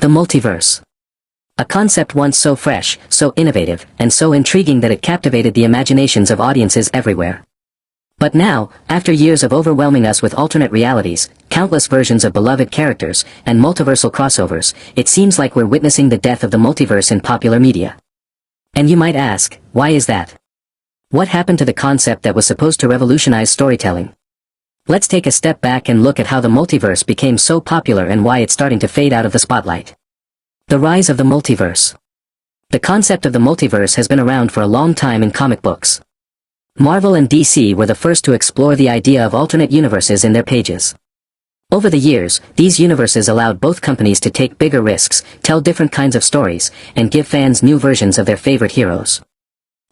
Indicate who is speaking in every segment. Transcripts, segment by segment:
Speaker 1: The multiverse. A concept once so fresh, so innovative, and so intriguing that it captivated the imaginations of audiences everywhere. But now, after years of overwhelming us with alternate realities, countless versions of beloved characters, and multiversal crossovers, it seems like we're witnessing the death of the multiverse in popular media. And you might ask, why is that? What happened to the concept that was supposed to revolutionize storytelling? Let's take a step back and look at how the multiverse became so popular and why it's starting to fade out of the spotlight. The rise of the multiverse. The concept of the multiverse has been around for a long time in comic books. Marvel and DC were the first to explore the idea of alternate universes in their pages. Over the years, these universes allowed both companies to take bigger risks, tell different kinds of stories, and give fans new versions of their favorite heroes.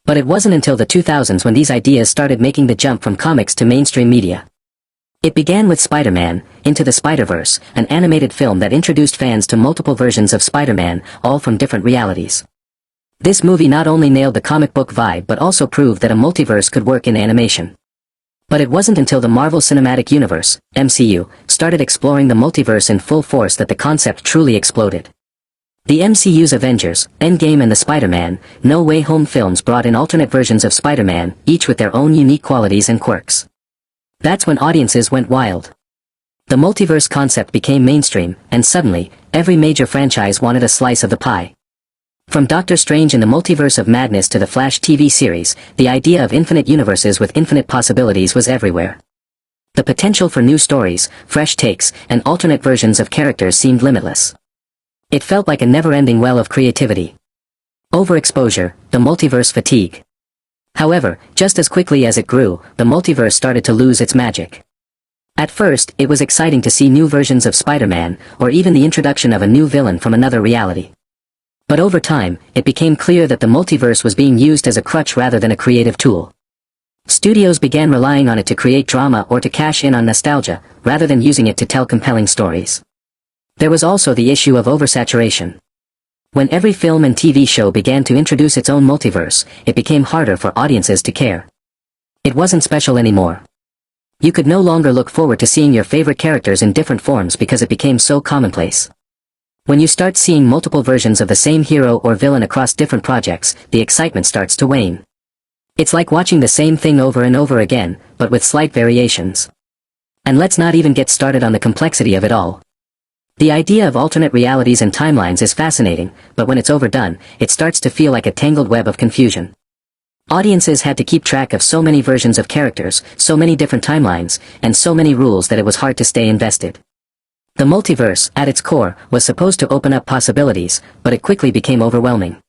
Speaker 1: But it wasn't until the 2000s when these ideas started making the jump from comics to mainstream media. It began with Spider-Man, Into the Spider-Verse, an animated film that introduced fans to multiple versions of Spider-Man, all from different realities. This movie not only nailed the comic book vibe but also proved that a multiverse could work in animation. But it wasn't until the Marvel Cinematic Universe, MCU, started exploring the multiverse in full force that the concept truly exploded. The MCU's Avengers, Endgame and the Spider-Man, No Way Home films brought in alternate versions of Spider-Man, each with their own unique qualities and quirks. That's when audiences went wild. The multiverse concept became mainstream, and suddenly, every major franchise wanted a slice of the pie. From Doctor Strange in the Multiverse of Madness to the Flash TV series, the idea of infinite universes with infinite possibilities was everywhere. The potential for new stories, fresh takes, and alternate versions of characters seemed limitless. It felt like a never-ending well of creativity. Overexposure, the multiverse fatigue. However, just as quickly as it grew, the multiverse started to lose its magic. At first, it was exciting to see new versions of Spider-Man, or even the introduction of a new villain from another reality. But over time, it became clear that the multiverse was being used as a crutch rather than a creative tool. Studios began relying on it to create drama or to cash in on nostalgia, rather than using it to tell compelling stories. There was also the issue of oversaturation. When every film and TV show began to introduce its own multiverse, it became harder for audiences to care. It wasn't special anymore. You could no longer look forward to seeing your favorite characters in different forms because it became so commonplace. When you start seeing multiple versions of the same hero or villain across different projects, the excitement starts to wane. It's like watching the same thing over and over again, but with slight variations. And let's not even get started on the complexity of it all. The idea of alternate realities and timelines is fascinating, but when it's overdone, it starts to feel like a tangled web of confusion. Audiences had to keep track of so many versions of characters, so many different timelines, and so many rules that it was hard to stay invested. The multiverse, at its core, was supposed to open up possibilities, but it quickly became overwhelming.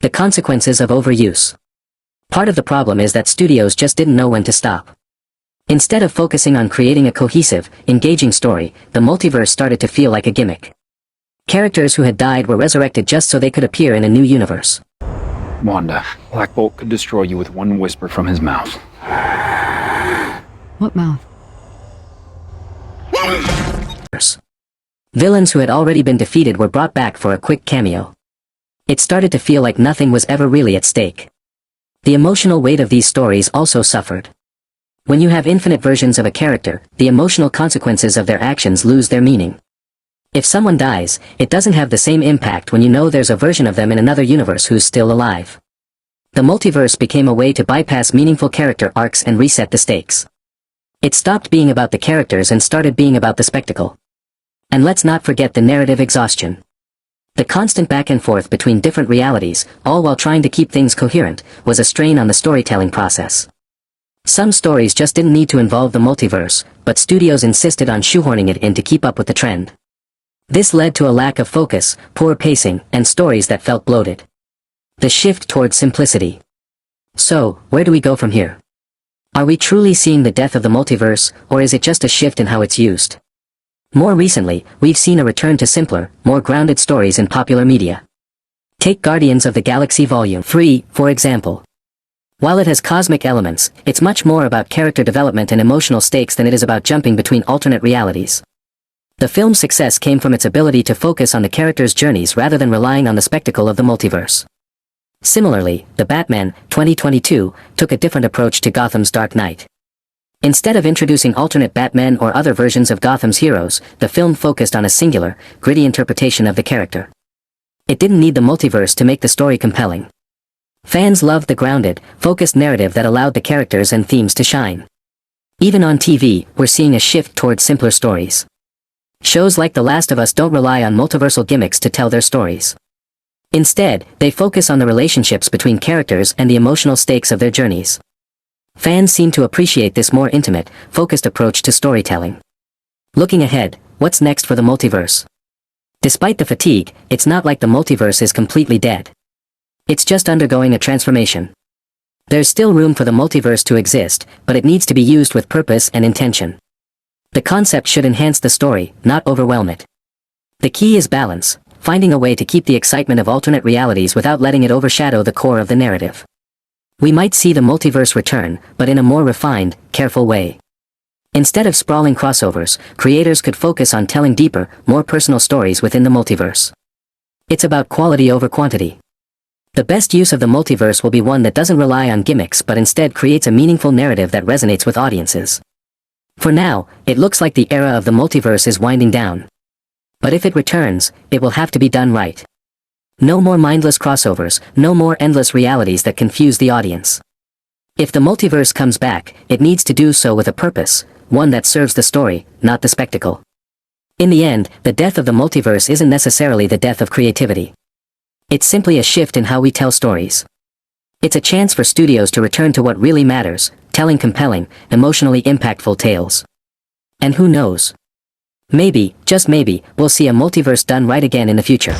Speaker 1: The consequences of overuse. Part of the problem is that studios just didn't know when to stop. Instead of focusing on creating a cohesive, engaging story, the multiverse started to feel like a gimmick. Characters who had died were resurrected just so they could appear in a new universe.
Speaker 2: Wanda, Black Bolt could destroy you with one whisper from his mouth.
Speaker 3: What mouth?
Speaker 1: Villains who had already been defeated were brought back for a quick cameo. It started to feel like nothing was ever really at stake. The emotional weight of these stories also suffered. When you have infinite versions of a character, the emotional consequences of their actions lose their meaning. If someone dies, it doesn't have the same impact when you know there's a version of them in another universe who's still alive. The multiverse became a way to bypass meaningful character arcs and reset the stakes. It stopped being about the characters and started being about the spectacle. And let's not forget the narrative exhaustion. The constant back and forth between different realities, all while trying to keep things coherent, was a strain on the storytelling process. Some stories just didn't need to involve the multiverse, but studios insisted on shoehorning it in to keep up with the trend. This led to a lack of focus, poor pacing, and stories that felt bloated. The shift towards simplicity. So, where do we go from here? Are we truly seeing the death of the multiverse, or is it just a shift in how it's used? More recently, we've seen a return to simpler, more grounded stories in popular media. Take Guardians of the Galaxy Volume 3, for example. While it has cosmic elements, it's much more about character development and emotional stakes than it is about jumping between alternate realities. The film's success came from its ability to focus on the characters' journeys rather than relying on the spectacle of the multiverse. Similarly, The Batman, 2022, took a different approach to Gotham's Dark Knight. Instead of introducing alternate Batman or other versions of Gotham's heroes, the film focused on a singular, gritty interpretation of the character. It didn't need the multiverse to make the story compelling. Fans loved the grounded, focused narrative that allowed the characters and themes to shine. Even on TV, we're seeing a shift towards simpler stories. Shows like The Last of Us don't rely on multiversal gimmicks to tell their stories. Instead, they focus on the relationships between characters and the emotional stakes of their journeys. Fans seem to appreciate this more intimate, focused approach to storytelling. Looking ahead, what's next for the multiverse? Despite the fatigue, it's not like the multiverse is completely dead. It's just undergoing a transformation. There's still room for the multiverse to exist, but it needs to be used with purpose and intention. The concept should enhance the story, not overwhelm it. The key is balance, finding a way to keep the excitement of alternate realities without letting it overshadow the core of the narrative. We might see the multiverse return, but in a more refined, careful way. Instead of sprawling crossovers, creators could focus on telling deeper, more personal stories within the multiverse. It's about quality over quantity. The best use of the multiverse will be one that doesn't rely on gimmicks but instead creates a meaningful narrative that resonates with audiences. For now, it looks like the era of the multiverse is winding down. But if it returns, it will have to be done right. No more mindless crossovers, no more endless realities that confuse the audience. If the multiverse comes back, it needs to do so with a purpose, one that serves the story, not the spectacle. In the end, the death of the multiverse isn't necessarily the death of creativity. It's simply a shift in how we tell stories. It's a chance for studios to return to what really matters, telling compelling, emotionally impactful tales. And who knows? Maybe, just maybe, we'll see a multiverse done right again in the future.